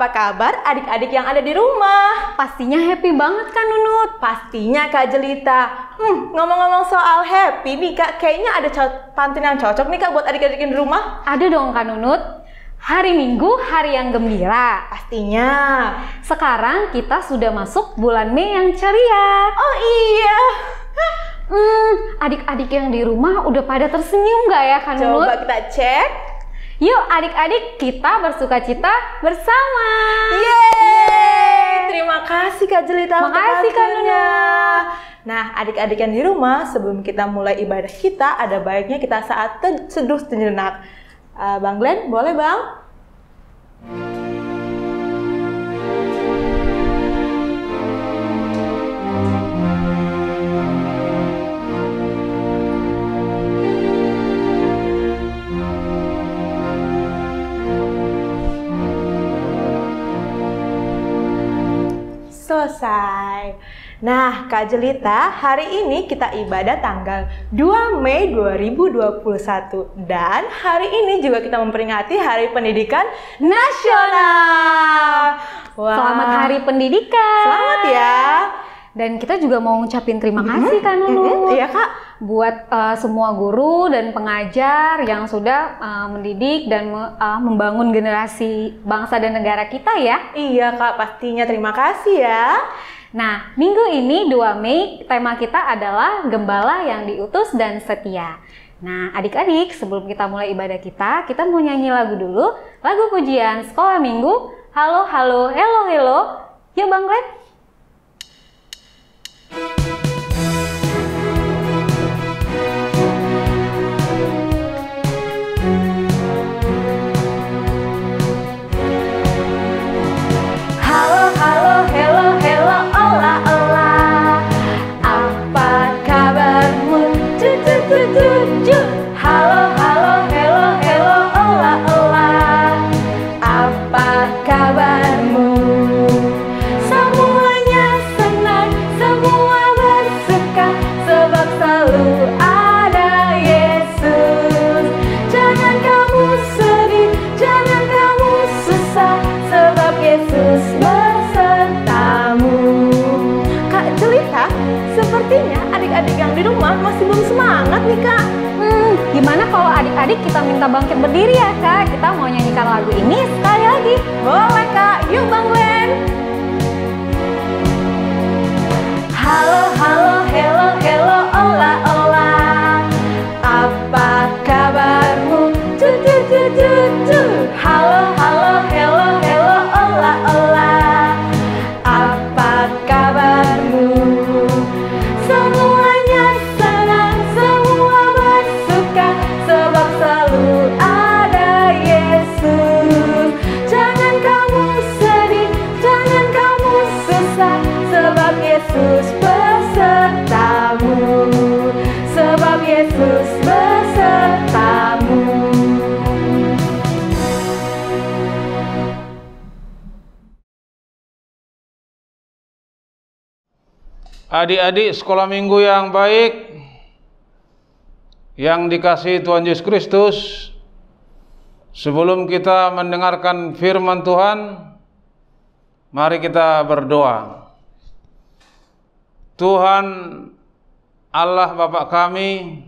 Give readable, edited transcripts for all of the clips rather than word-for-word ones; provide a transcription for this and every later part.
Apa kabar adik-adik yang ada di rumah? Pastinya happy banget kan Nunut? Pastinya Kak Jelita. Ngomong-ngomong soal happy nih Kak, kayaknya ada pantun yang cocok nih Kak buat adik-adik di rumah. Ada dong Kak Nunut. Hari Minggu, hari yang gembira. Pastinya. Sekarang kita sudah masuk bulan Mei yang ceria. Oh iya. Adik-adik yang di rumah udah pada tersenyum gak ya Kak Nunut? Coba kita cek. Yuk adik-adik, kita bersukacita bersama. Yeay! Terima kasih Kak Jelita. Makasih Kak Nunut. Nah, adik-adik yang di rumah, sebelum kita mulai ibadah kita, ada baiknya kita saat seduh sejenak. Bang Glenn, boleh Bang? Selesai. Nah, Kak Jelita, hari ini kita ibadah tanggal 2 Mei 2021. Dan hari ini juga kita memperingati Hari Pendidikan Nasional. Wah. Selamat Hari Pendidikan. Selamat ya. Dan kita juga mau ngucapin terima kasih Kak Nunut. Iya Kak. Buat semua guru dan pengajar yang sudah mendidik dan membangun generasi bangsa dan negara kita ya. Iya Kak, pastinya terima kasih ya. Nah, minggu ini 2 Mei tema kita adalah Gembala yang diutus dan setia. Nah, adik-adik, sebelum kita mulai ibadah kita mau nyanyi lagu dulu. Lagu pujian sekolah minggu. Halo, halo, hello, hello. Yuk Bang Glenn. Sepertinya adik-adik yang di rumah masih belum semangat nih Kak. Gimana kalau adik-adik kita minta bangkit berdiri ya Kak? Kita mau nyanyikan lagu ini sekali lagi. Boleh Kak, yuk Bang Glenn. Halo, halo, hello, hello, ola, ola. Apa kabarmu? Halo, halo, hello, hello, ola, ola. Apa kabarmu? Semuanya senang, semua bersuka, sebab selalu ada Yesus. Jangan kamu sedih, jangan kamu susah, sebab Yesus besertamu. Sebab Yesus besertamu. Adik-adik sekolah minggu yang baik, yang dikasihi Tuhan Yesus Kristus, sebelum kita mendengarkan firman Tuhan, mari kita berdoa. Tuhan Allah Bapa kami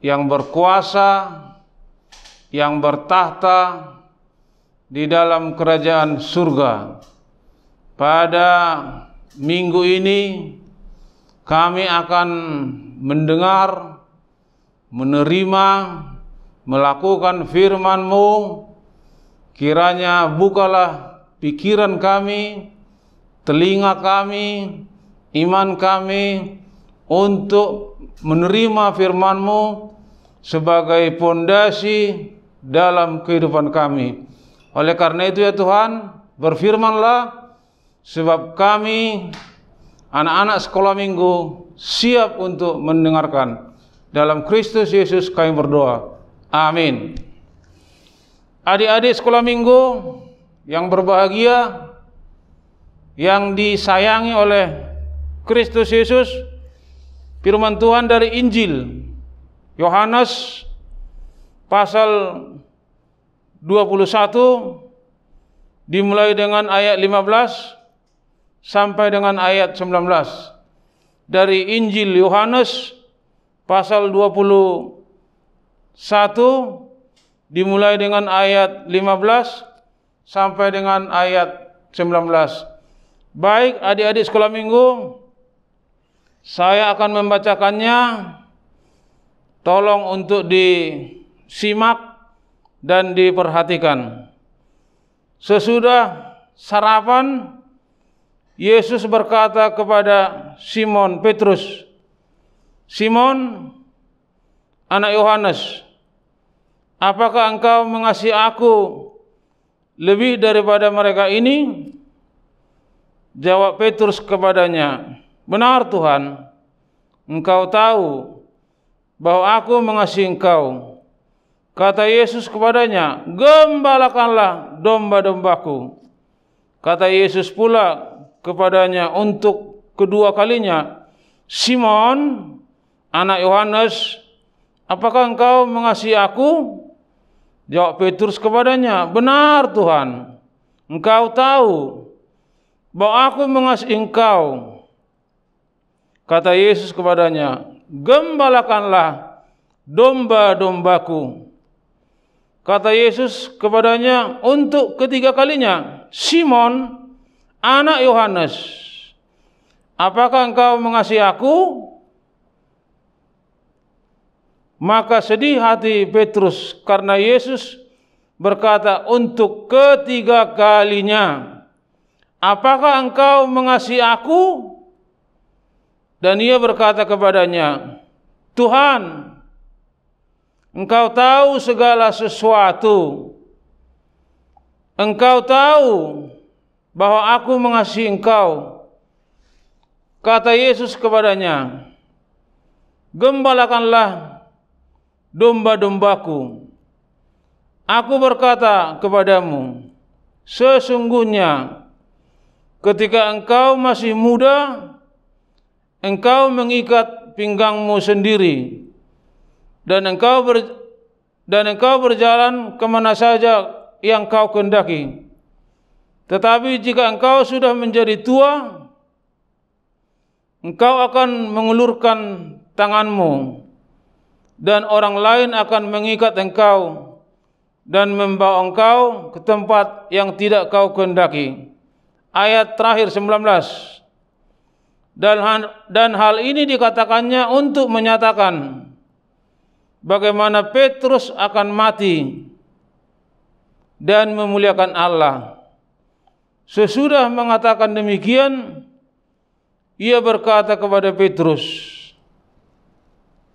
yang berkuasa, yang bertahta di dalam kerajaan surga, pada minggu ini kami akan mendengar, menerima, melakukan firman-Mu. Kiranya bukalah pikiran kami, telinga kami, iman kami untuk menerima firman-Mu sebagai pondasi dalam kehidupan kami. Oleh karena itu ya Tuhan, berfirman-Lah, sebab kami anak-anak sekolah minggu siap untuk mendengarkan. Dalam Kristus Yesus kami berdoa. Amin. Adik-adik sekolah minggu yang berbahagia, yang disayangi oleh Kristus Yesus, firman Tuhan dari Injil Yohanes pasal 21 dimulai dengan ayat 15 sampai dengan ayat 19. Dari Injil Yohanes pasal 21 dimulai dengan ayat 15 sampai dengan ayat 19. Baik adik-adik sekolah minggu, saya akan membacakannya. Tolong untuk disimak dan diperhatikan. Sesudah sarapan, Yesus berkata kepada Simon Petrus, "Simon, anak Yohanes, apakah engkau mengasihi aku lebih daripada mereka ini?" Jawab Petrus kepadanya, "Benar Tuhan, engkau tahu bahwa aku mengasihi engkau." Kata Yesus kepadanya, "Gembalakanlah domba-dombaku." Kata Yesus pula kepadanya untuk kedua kalinya, "Simon, anak Yohanes, apakah engkau mengasihi aku?" Jawab Petrus kepadanya, "Benar Tuhan, engkau tahu bahwa aku mengasihi engkau." Kata Yesus kepadanya, "Gembalakanlah domba-dombaku." Kata Yesus kepadanya untuk ketiga kalinya, "Simon, anak Yohanes, apakah engkau mengasihi aku?" Maka sedih hati Petrus karena Yesus berkata untuk ketiga kalinya, "Apakah engkau mengasihi aku?" Dan ia berkata kepadanya, "Tuhan, engkau tahu segala sesuatu. Engkau tahu bahwa aku mengasihi engkau." Kata Yesus kepadanya, "Gembalakanlah domba-dombaku. Aku berkata kepadamu, sesungguhnya ketika engkau masih muda, engkau mengikat pinggangmu sendiri, dan engkau berjalan kemana saja yang kau kehendaki. Tetapi jika engkau sudah menjadi tua, engkau akan mengulurkan tanganmu, dan orang lain akan mengikat engkau dan membawa engkau ke tempat yang tidak kau kehendaki." Ayat terakhir 19. Dan hal ini dikatakannya untuk menyatakan bagaimana Petrus akan mati dan memuliakan Allah. Sesudah mengatakan demikian, ia berkata kepada Petrus,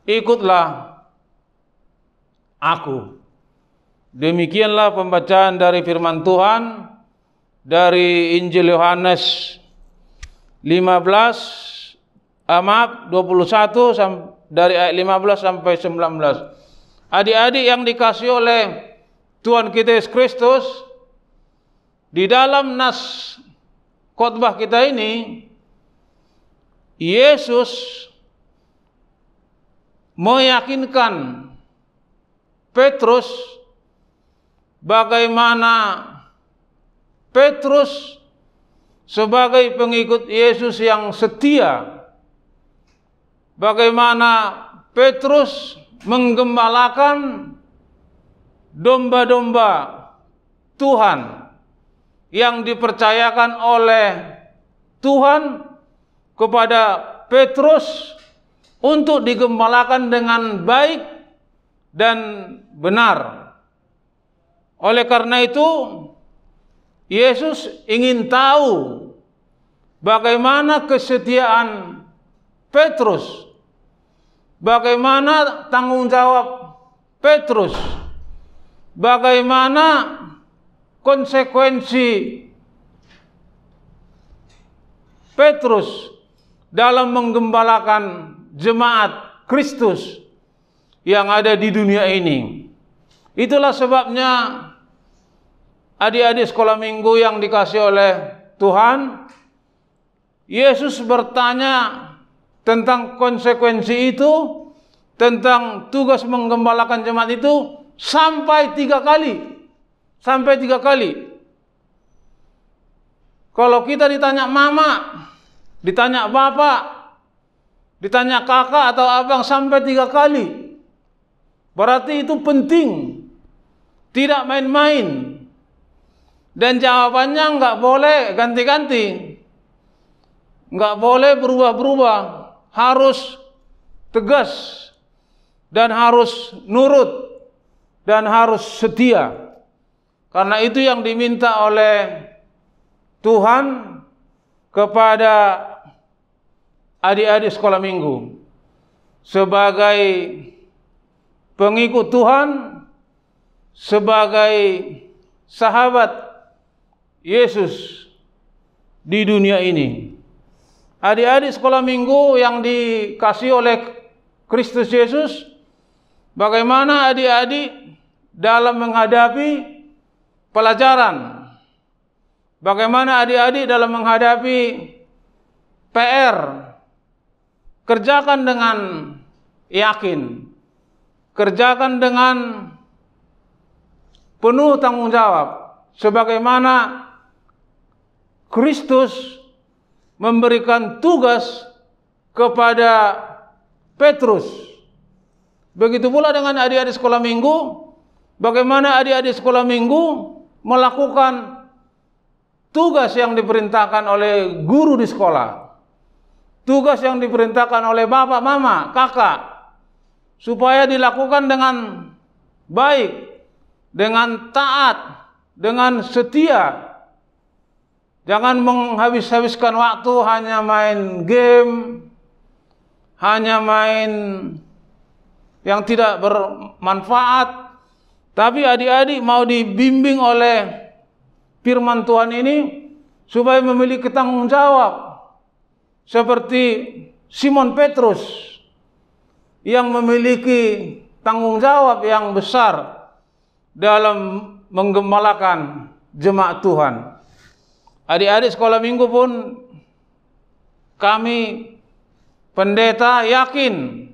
"Ikutlah aku." Demikianlah pembacaan dari firman Tuhan dari Injil Yohanes 21 dari ayat 15 sampai 19. Adik-adik yang dikasihi oleh Tuhan kita Yesus Kristus, di dalam nas khotbah kita ini, Yesus meyakinkan Petrus bagaimana Petrus sebagai pengikut Yesus yang setia, bagaimana Petrus menggembalakan domba-domba Tuhan yang dipercayakan oleh Tuhan kepada Petrus untuk digembalakan dengan baik dan benar. Oleh karena itu, Yesus ingin tahu bagaimana kesetiaan Petrus, bagaimana tanggung jawab Petrus, bagaimana konsekuensi Petrus dalam menggembalakan jemaat Kristus yang ada di dunia ini. Itulah sebabnya adik-adik sekolah minggu yang dikasihi oleh Tuhan, Yesus bertanya tentang konsekuensi itu, tentang tugas menggembalakan jemaat itu sampai 3 kali. Sampai 3 kali. Kalau kita ditanya mama, ditanya bapak, ditanya kakak atau abang sampai 3 kali, berarti itu penting, tidak main-main. Dan jawabannya nggak boleh ganti-ganti, nggak boleh berubah-berubah, harus tegas dan harus nurut dan harus setia. Karena itu yang diminta oleh Tuhan kepada adik-adik sekolah minggu. Sebagai pengikut Tuhan, sebagai sahabat Yesus di dunia ini. Adik-adik sekolah minggu yang dikasihi oleh Kristus Yesus, bagaimana adik-adik dalam menghadapi pelajaran? Bagaimana adik-adik dalam menghadapi PR? Kerjakan dengan yakin, kerjakan dengan penuh tanggung jawab, sebagaimana Kristus memberikan tugas kepada Petrus. Begitu pula dengan adik-adik sekolah minggu, bagaimana adik-adik sekolah minggu melakukan tugas yang diperintahkan oleh guru di sekolah, tugas yang diperintahkan oleh bapak, mama, kakak, supaya dilakukan dengan baik, dengan taat, dengan setia. Jangan menghabis-habiskan waktu hanya main game, hanya main yang tidak bermanfaat. Tapi adik-adik mau dibimbing oleh firman Tuhan ini supaya memiliki tanggung jawab seperti Simon Petrus yang memiliki tanggung jawab yang besar dalam menggembalakan jemaat Tuhan. Adik-adik sekolah minggu pun kami pendeta yakin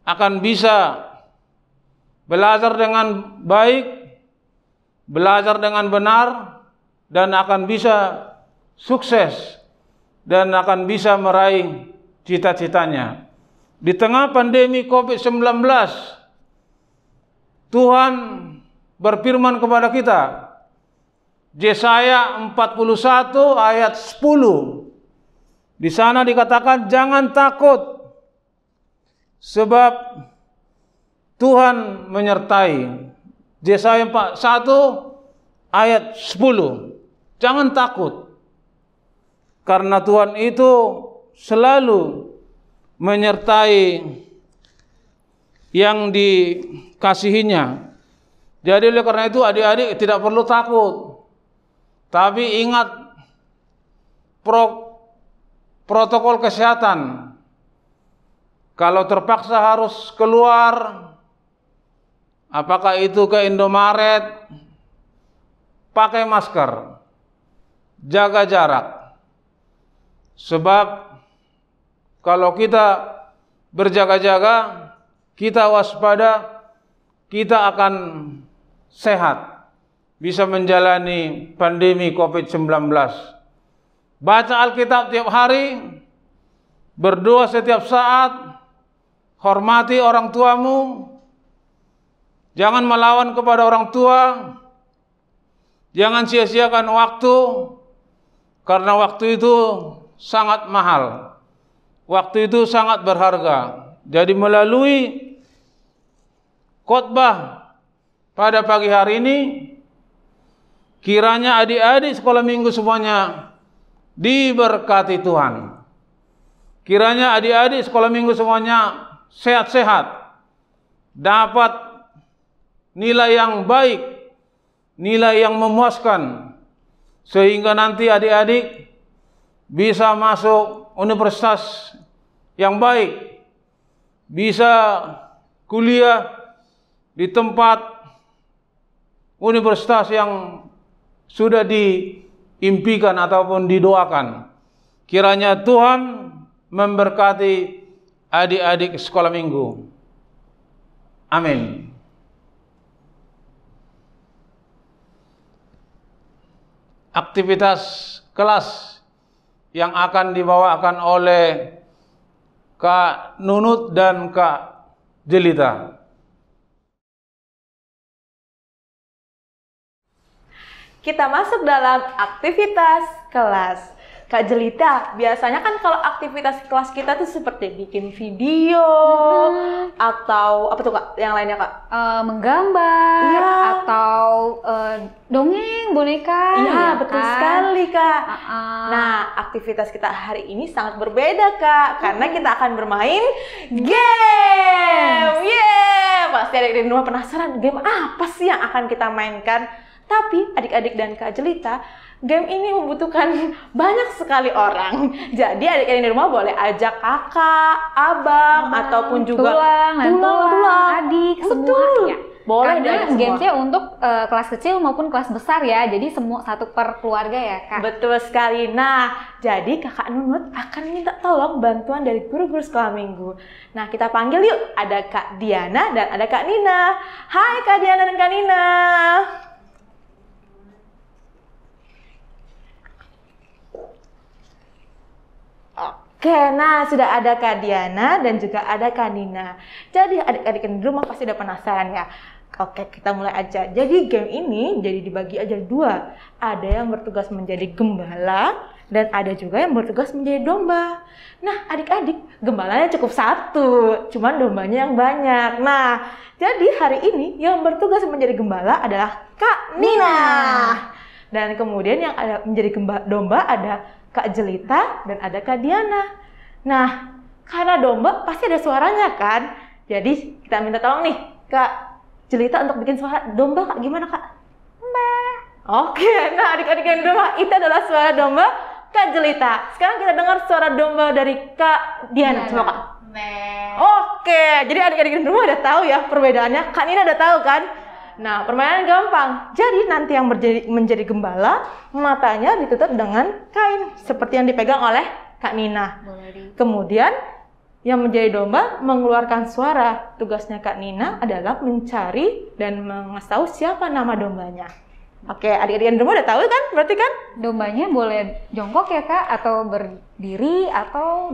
akan bisa belajar dengan baik, belajar dengan benar, dan akan bisa sukses dan akan bisa meraih cita-citanya. Di tengah pandemi COVID-19, Tuhan berfirman kepada kita, Yesaya 41 ayat 10. Di sana dikatakan, jangan takut, sebab Tuhan menyertai. Yesaya 41 ayat 10. Jangan takut, karena Tuhan itu selalu menyertai yang dikasihinya. Jadi oleh karena itu adik-adik tidak perlu takut. Tapi ingat protokol kesehatan. Kalau terpaksa harus keluar, apakah itu ke Indomaret, pakai masker, jaga jarak. Sebab kalau kita berjaga-jaga, kita waspada, kita akan sehat, bisa menjalani pandemi COVID-19. Baca Alkitab tiap hari, berdoa setiap saat, hormati orang tuamu, jangan melawan kepada orang tua, jangan sia-siakan waktu, karena waktu itu sangat mahal, waktu itu sangat berharga. Jadi melalui khotbah pada pagi hari ini, kiranya adik-adik sekolah minggu semuanya diberkati Tuhan. Kiranya adik-adik sekolah minggu semuanya sehat-sehat, dapat nilai yang baik, nilai yang memuaskan, sehingga nanti adik-adik bisa masuk universitas yang baik, bisa kuliah di tempat universitas yang sudah diimpikan ataupun didoakan. Kiranya Tuhan memberkati adik-adik sekolah minggu. Amin. Aktivitas kelas yang akan dibawakan oleh Kak Nunut dan Kak Jelita. Kita masuk dalam aktivitas kelas. Kak Jelita, biasanya kan kalau aktivitas kelas kita tuh seperti bikin video atau apa tuh Kak yang lainnya Kak? Menggambar atau dongeng boneka. Iya, betul kan? sekali Kak. Nah, aktivitas kita hari ini sangat berbeda Kak, karena kita akan bermain game. Pasti adik-adik di rumah penasaran game apa sih yang akan kita mainkan. Tapi adik-adik dan Kak Jelita, game ini membutuhkan banyak sekali orang. Jadi adik-adik di rumah boleh ajak kakak, abang, ataupun juga tulang, adik, semua ya. Boleh. Karena gamesnya untuk kelas kecil maupun kelas besar ya. Jadi semua satu per keluarga ya Kak. Betul sekali. Nah, jadi Kakak Nunut akan minta tolong bantuan dari guru-guru sekolah minggu. Nah, kita panggil yuk. Ada Kak Diana dan ada Kak Nina. Hai Kak Diana dan Kak Nina. Oke, nah sudah ada Kak Diana dan juga ada Kak Nina. Jadi adik-adik di rumah pasti udah penasaran ya. Oke, kita mulai aja. Jadi game ini jadi dibagi aja dua. Ada yang bertugas menjadi gembala dan ada juga yang bertugas menjadi domba. Nah, adik-adik, gembalanya cukup satu, cuman dombanya yang banyak. Nah, jadi hari ini yang bertugas menjadi gembala adalah Kak Nina. Dan kemudian yang ada menjadi domba ada Kak Jelita dan ada Kak Diana. Nah, karena domba pasti ada suaranya kan? Jadi kita minta tolong nih Kak Jelita untuk bikin suara domba. Kak, gimana Kak? Mbak. Oke, nah adik-adik yang di rumah itu adalah suara domba Kak Jelita. Sekarang kita dengar suara domba dari Kak Diana. Coba Kak. Oke, jadi adik-adik di rumah udah tahu ya perbedaannya. Kak Nina udah tahu kan? Nah, permainan gampang. Jadi nanti yang menjadi gembala, matanya ditutup dengan kain seperti yang dipegang oleh Kak Nina. Kemudian yang menjadi domba mengeluarkan suara. Tugasnya Kak Nina adalah mencari dan mengasih tahu siapa nama dombanya. Oke, adik-adik di rumah udah tahu kan? Berarti kan? Dombanya boleh jongkok ya Kak, atau berdiri atau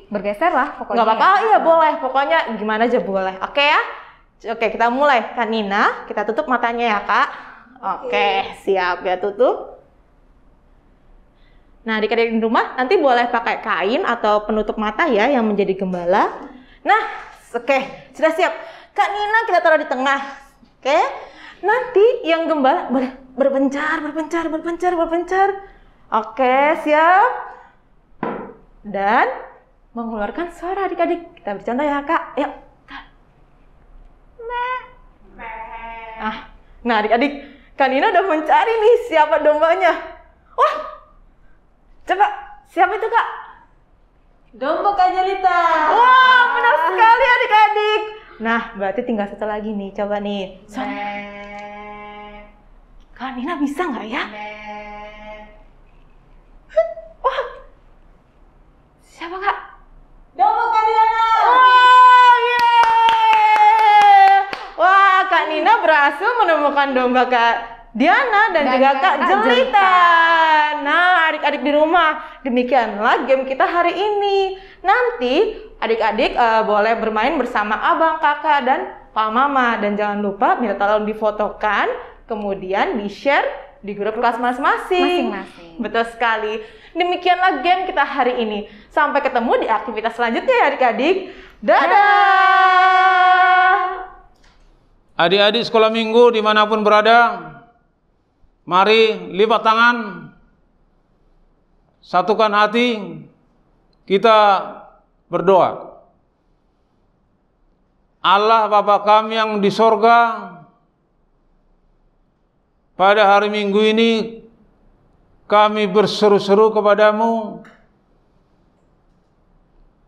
bergeser lah pokoknya. Nggak apa-apa, iya boleh. Pokoknya gimana aja boleh. Oke ya? Oke, kita mulai. Kak Nina, kita tutup matanya ya, Kak. Oke, siap ya, tutup. Nah, adik-adik di rumah nanti boleh pakai kain atau penutup mata ya yang menjadi gembala. Nah, oke, sudah siap. Kak Nina kita taruh di tengah. Oke. Nanti yang gembala boleh berpencar. Oke, siap. Dan mengeluarkan suara adik-adik. Kita beri contoh ya, Kak. Yuk. Nah adik-adik, Kak Nina udah mencari nih siapa dombanya. Wah, coba siapa itu Kak? Domba Kak Jelita. Wah, benar sekali adik-adik. Nah, berarti tinggal satu lagi nih, coba nih. Kak Nina bisa nggak ya? Wah, siapa Kak? Domba Kak Diana. Wah, Kak Nina berhasil menemukan domba Kak Diana dan juga Kak Jelita. Nah, adik-adik di rumah, demikianlah game kita hari ini. Nanti adik-adik boleh bermain bersama abang, kakak, dan pak mama. Dan jangan lupa minta tolong difotokan, kemudian di-share di grup kelas masing-masing. Betul sekali. Demikianlah game kita hari ini. Sampai ketemu di aktivitas selanjutnya ya adik-adik. Dadah! Adik-adik sekolah minggu dimanapun berada, mari lipat tangan, satukan hati, kita berdoa. Allah Bapa kami yang di sorga, pada hari Minggu ini kami berseru-seru kepadamu,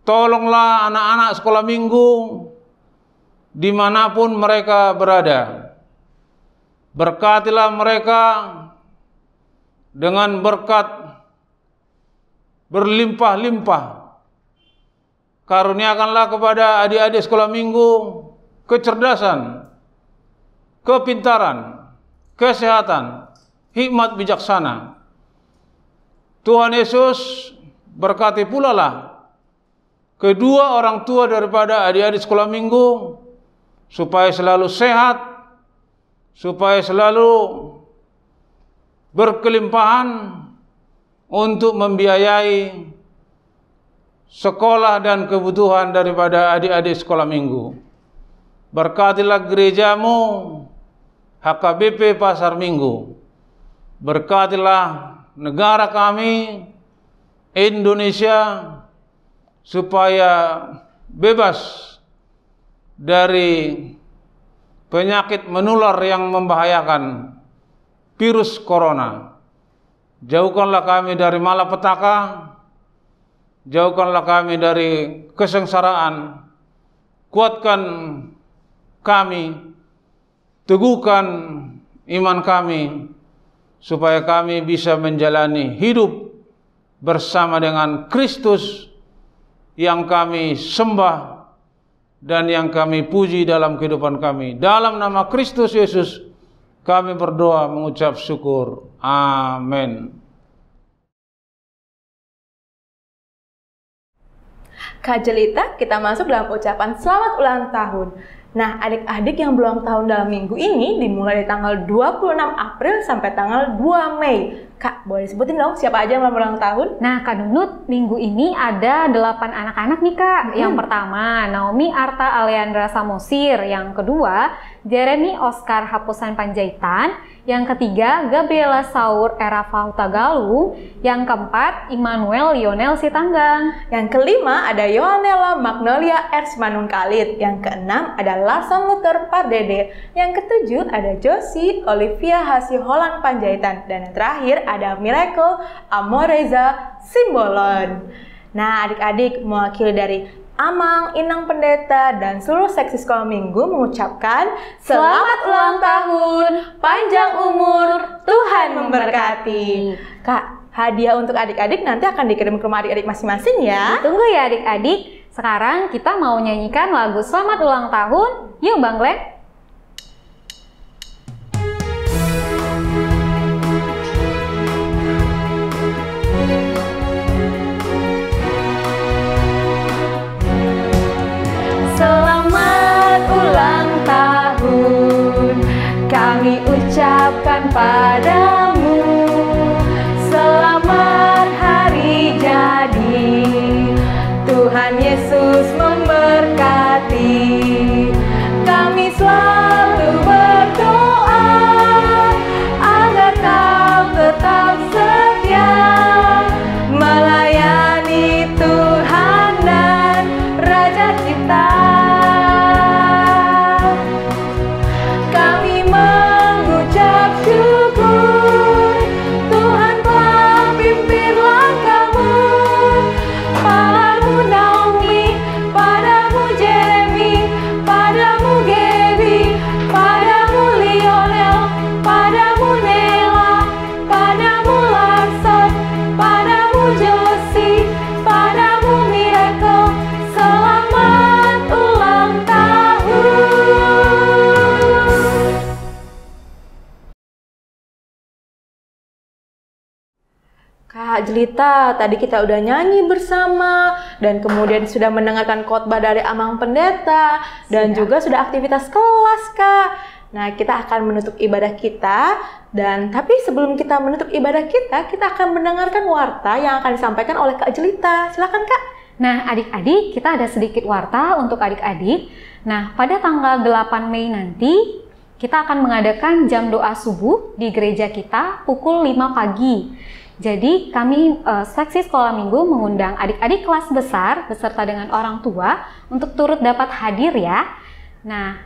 tolonglah anak-anak sekolah minggu dimanapun mereka berada. Berkatilah mereka dengan berkat berlimpah-limpah. Karuniakanlah kepada adik-adik sekolah minggu kecerdasan, kepintaran, kesehatan, hikmat bijaksana. Tuhan Yesus berkati pula lah kedua orang tua daripada adik-adik sekolah minggu supaya selalu sehat, supaya selalu berkelimpahan untuk membiayai sekolah dan kebutuhan daripada adik-adik sekolah minggu. Berkatilah gerejamu, HKBP Pasar Minggu. Berkatilah negara kami, Indonesia, supaya bebas dari penyakit menular yang membahayakan, virus corona. Jauhkanlah kami dari malapetaka, jauhkanlah kami dari kesengsaraan, kuatkan kami, teguhkan iman kami, supaya kami bisa menjalani hidup bersama dengan Kristus yang kami sembah dan yang kami puji dalam kehidupan kami. Dalam nama Kristus Yesus kami berdoa mengucap syukur. Amin. Kak Jelita, kita masuk dalam ucapan selamat ulang tahun. Nah, adik-adik yang berulang tahun dalam minggu ini dimulai dari tanggal 26 April sampai tanggal 2 Mei. Kak, boleh sebutin dong siapa aja yang berulang tahun? Nah, Kak Nunut, minggu ini ada 8 anak-anak nih, Kak. Yang pertama, Naomi Arta Aleandra Samosir. Yang kedua, Jeremy Oscar Hapusan Panjaitan. Yang ketiga, Gabriela Saur Erafa Hutagalung. Yang keempat, Immanuel Lionel Sitanggang. Yang kelima ada Yohanela Magnolia Ersmanun Khalid. Yang keenam ada Larson Luther Pardede. Yang ketujuh ada Josie Olivia Hasi Holland Panjaitan. Dan yang terakhir ada Miracle Amoreza Simbolon. Nah, adik-adik mewakili dari Amang, Inang Pendeta, dan seluruh seksi sekolah minggu mengucapkan selamat ulang tahun, panjang umur, Tuhan memberkati. Kak, hadiah untuk adik-adik nanti akan dikirim ke rumah adik-adik masing-masing ya. Tunggu ya adik-adik. Sekarang kita mau nyanyikan lagu selamat ulang tahun. Yuk Bang Glenn. Selamat ulang tahun kami ucapkan padamu. Selamat hari jadi, Tuhan Yesus memberkati. Kami selalu berdoa agar kau tetap setia melayani Tuhan dan Raja kita. Kami mengucap syukur, Tuhan telah pimpin langkahmu. Padamu Naomi, padamu Jeremy, padamu Gaby, padamu Lionel, padamu Nela, padamu Larson, padamu Josie, padamu Miracle. Selamat ulang tahun. Kak Jelita, tadi kita udah nyanyi bersama dan kemudian sudah mendengarkan khotbah dari Amang Pendeta dan juga sudah aktivitas kelas, Kak. Nah, kita akan menutup ibadah kita tapi sebelum kita menutup ibadah kita akan mendengarkan warta yang akan disampaikan oleh Kak Jelita. Silakan, Kak. Nah, adik-adik, kita ada sedikit warta untuk adik-adik. Nah, pada tanggal 8 Mei nanti, kita akan mengadakan jam doa subuh di gereja kita pukul 5 pagi. Jadi, kami seksi sekolah minggu mengundang adik-adik kelas besar beserta dengan orang tua untuk turut dapat hadir ya. Nah,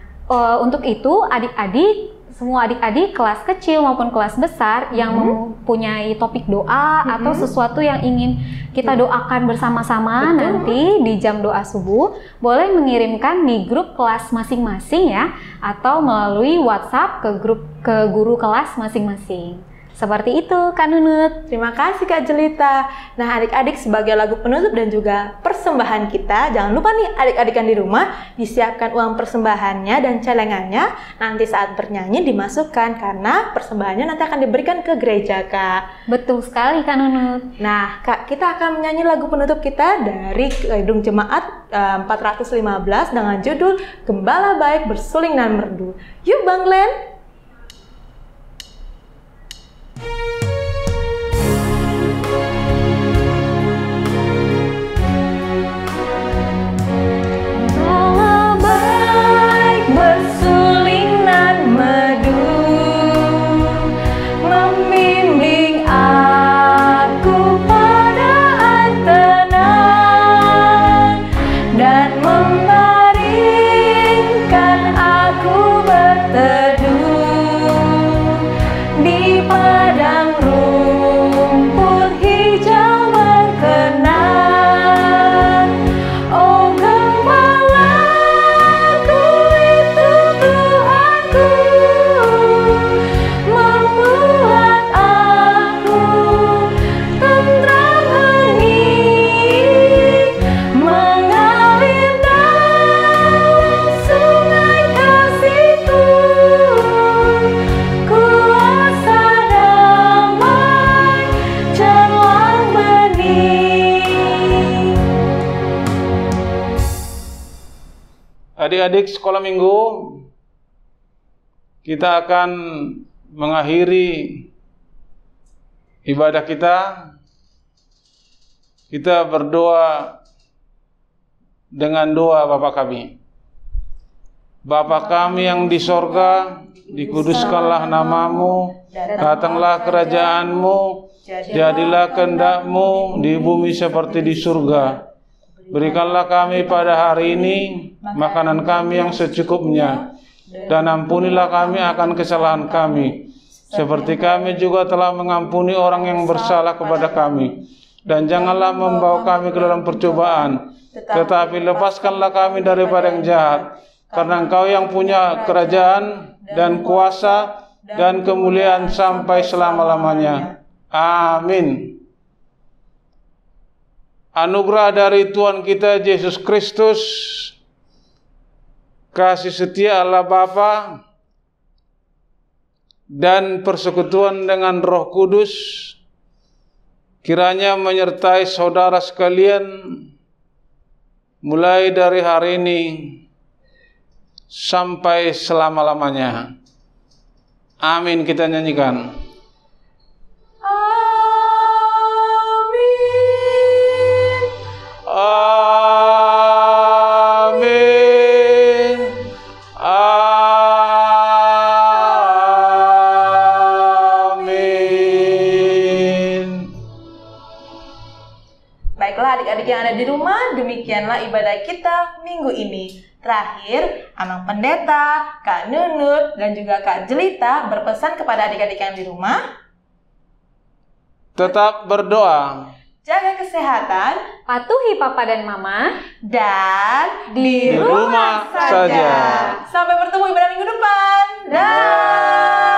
untuk itu semua adik-adik kelas kecil maupun kelas besar yang mempunyai topik doa atau sesuatu yang ingin kita doakan bersama-sama nanti di jam doa subuh, boleh mengirimkan di grup kelas masing-masing ya, atau melalui WhatsApp ke guru kelas masing-masing. Seperti itu, Kak Nunut. Terima kasih, Kak Jelita. Nah, adik-adik sebagai lagu penutup dan juga persembahan kita, jangan lupa nih adik-adik yang di rumah disiapkan uang persembahannya dan celengannya. Nanti saat bernyanyi dimasukkan karena persembahannya nanti akan diberikan ke gereja, Kak. Betul sekali, Kak Nunut. Nah, Kak, kita akan menyanyi lagu penutup kita dari Gedung Jemaat 415 dengan judul Gembala Baik Bersuling dan Merdu. Yuk Bang Glenn. Adik-adik sekolah minggu, kita akan mengakhiri ibadah kita. Kita berdoa dengan doa Bapa kami. Bapa kami yang di sorga, dikuduskanlah namamu, datanglah kerajaanmu, jadilah kehendak-Mu di bumi seperti di surga. Berikanlah kami pada hari ini makanan kami yang secukupnya, dan ampunilah kami akan kesalahan kami, seperti kami juga telah mengampuni orang yang bersalah kepada kami. Dan janganlah membawa kami ke dalam percobaan, tetapi lepaskanlah kami daripada yang jahat, karena Engkau yang punya kerajaan dan kuasa dan kemuliaan sampai selama-lamanya. Amin. Anugerah dari Tuhan kita Yesus Kristus, kasih setia Allah Bapa, dan persekutuan dengan Roh Kudus kiranya menyertai saudara sekalian mulai dari hari ini sampai selama-lamanya. Amin. Kita nyanyikan. Amin. Amin. Baiklah adik-adik yang ada di rumah, demikianlah ibadah kita minggu ini. Terakhir, Amang Pendeta, Kak Nunut, dan juga Kak Jelita berpesan kepada adik-adik yang di rumah. Tetap berdoa. Jaga kesehatan, Patuhi Papa dan Mama, dan Di rumah saja. Sampai bertemu ibadah minggu depan. Dah.